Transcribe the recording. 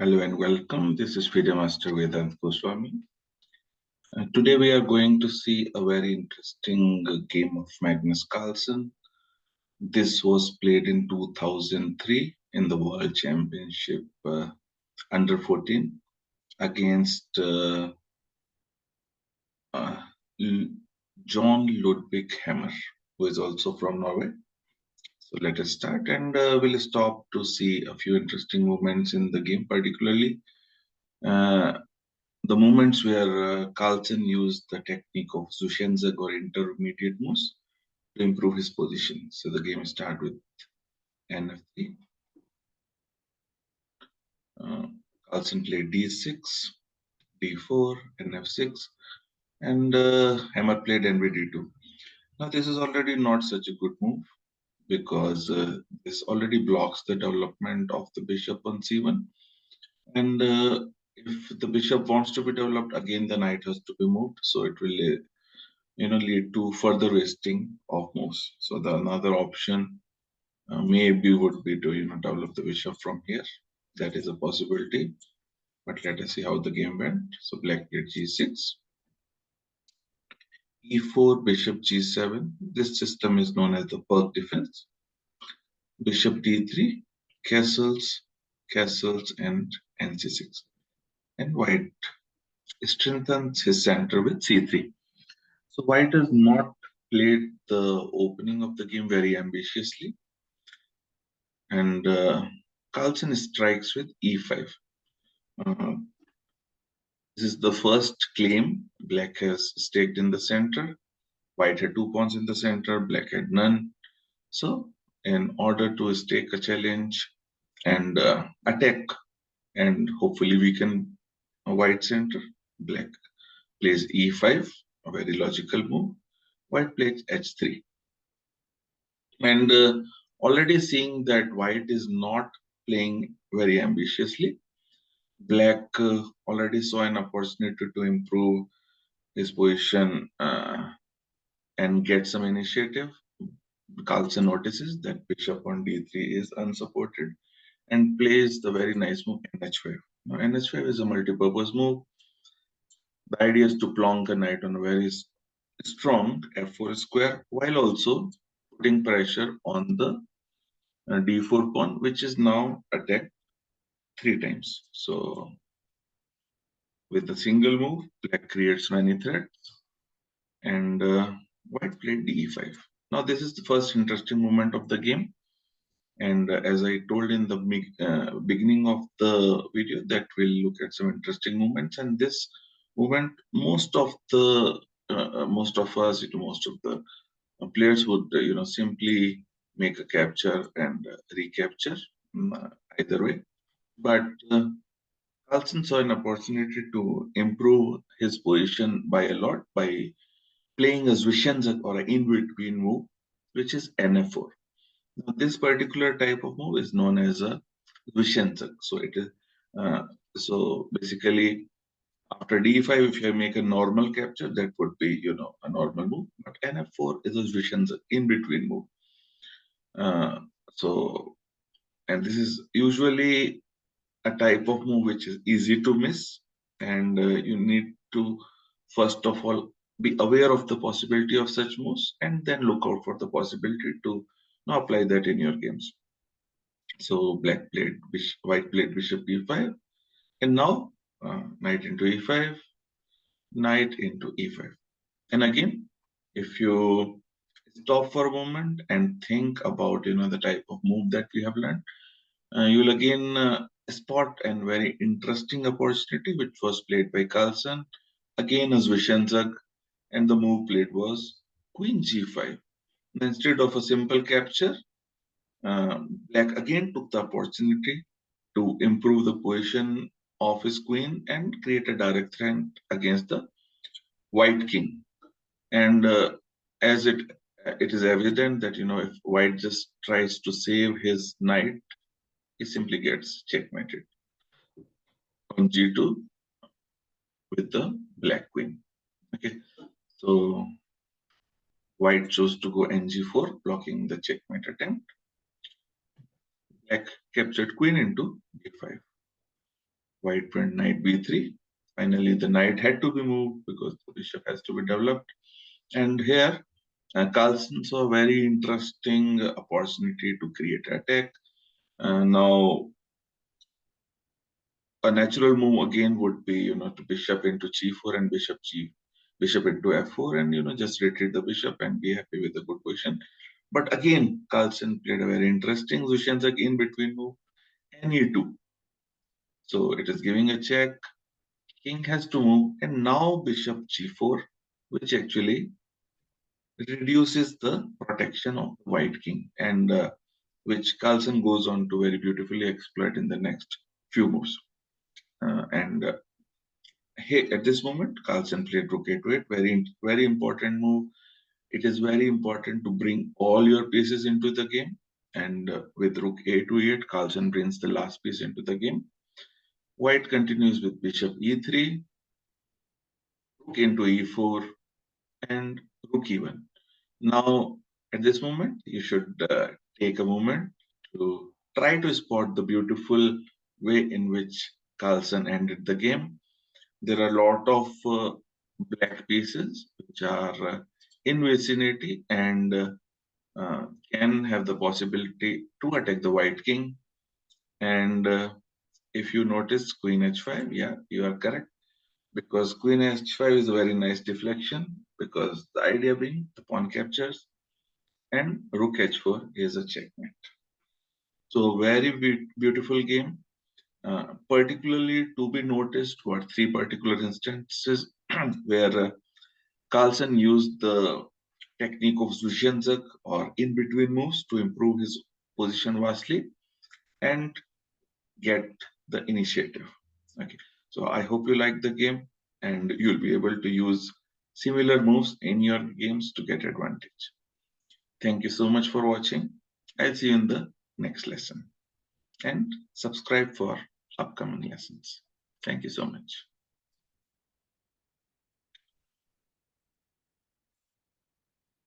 Hello and welcome. This is FIDE Master Vedant Goswami. Today we are going to see a very interesting game of Magnus Carlsen. This was played in 2003 in the World Championship under 14 against uh, John Ludwig Hammer, who is also from Norway. So let us start and we'll stop to see a few interesting moments in the game, particularly the moments where Carlsen used the technique of Zwischenzug or intermediate moves to improve his position. So the game starts with nf3. Carlsen played d6, d4, nf6, and Hammer played nb2. Now this is already not such a good move because this already blocks the development of the bishop on c1, and if the bishop wants to be developed, again the knight has to be moved, so it will lead to further wasting of moves. So the another option maybe would be to develop the bishop from here. That is a possibility, but let us see how the game went. So black played g6, e4, bishop g7. This system is known as the Perk defense. Bishop d3, castles, castles, and nc6. And white strengthens his center with c3. So white has not played the opening of the game very ambitiously, and Carlsen strikes with e5. Uh, this is the first claim black has staked in the center. White had 2 pawns in the center, black had none. So in order to stake a challenge and attack and hopefully weaken a white center, black plays e5, a very logical move. White plays h3. And already seeing that white is not playing very ambitiously, black already saw an opportunity to improve his position and get some initiative. Carlsen notices that bishop on d3 is unsupported and plays the very nice move nh5. Now nh5 is a multi-purpose move. The idea is to plonk a knight on a very strong f4 square while also putting pressure on the d4 pawn, which is now attacked 3 times. So with a single move, black creates many threats, and white played d5. Now this is the first interesting moment of the game, and as I told in the beginning of the video, that we'll look at some interesting moments. And this moment, most of us, most of the players would simply make a capture and recapture, either way. But Carlsen saw an opportunity to improve his position by a lot by playing a Zwischenzug or an in-between move, which is nf4. Now, this particular type of move is known as a Zwischenzug. So it is so basically after d5, if you make a normal capture, that would be a normal move. But nf4 is a Zwischenzug in-between move. So and this is usually a type of move which is easy to miss, and you need to first of all be aware of the possibility of such moves and then look out for the possibility to apply that in your games. So black played white played bishop e5, and now knight into e5, knight into e5. And again, if you stop for a moment and think about the type of move that we have learned, you'll again spot a very interesting opportunity which was played by Carlsen, again as Zwischenzug, and the move played was queen g5. Instead of a simple capture, black again took the opportunity to improve the position of his queen and create a direct threat against the white king. And as it is evident that if white just tries to save his knight, he simply gets checkmated on g2 with the black queen. Okay, so white chose to go ng4, blocking the checkmate attempt. Black captured queen into d5. White went knight b3. Finally, the knight had to be moved because the bishop has to be developed. And here, Carlsen saw a very interesting opportunity to create attack. Now, a natural move again would be, to bishop into g4 and bishop into f4, and just retreat the bishop and be happy with the good position. But again, Carlsen played a very interesting Zwischenzug in between move and e2. So it is giving a check. King has to move, and now bishop g4, which actually reduces the protection of the white king, and which Carlsen goes on to very beautifully exploit in the next few moves. And Hey, at this moment, Carlsen played rook a8, very, very important move. It is very important to bring all your pieces into the game. And with rook a8, Carlsen brings the last piece into the game. White continues with bishop e3, rook into e4, and rook e1. Now, at this moment, you should take a moment to try to spot the beautiful way in which Carlsen ended the game. There are a lot of black pieces which are in vicinity and can have the possibility to attack the white king. And if you notice queen h5, yeah, you are correct, because queen h5 is a very nice deflection, because the idea being the pawn captures, and rook h4 is a checkmate. So very beautiful game. Particularly to be noticed were three particular instances where Carlsen used the technique of Zwischenzug or in between moves to improve his position vastly and get the initiative. Okay, so I hope you like the game and you'll be able to use similar moves in your games to get advantage. Thank you so much for watching. I'll see you in the next lesson, and subscribe for upcoming lessons. Thank you so much.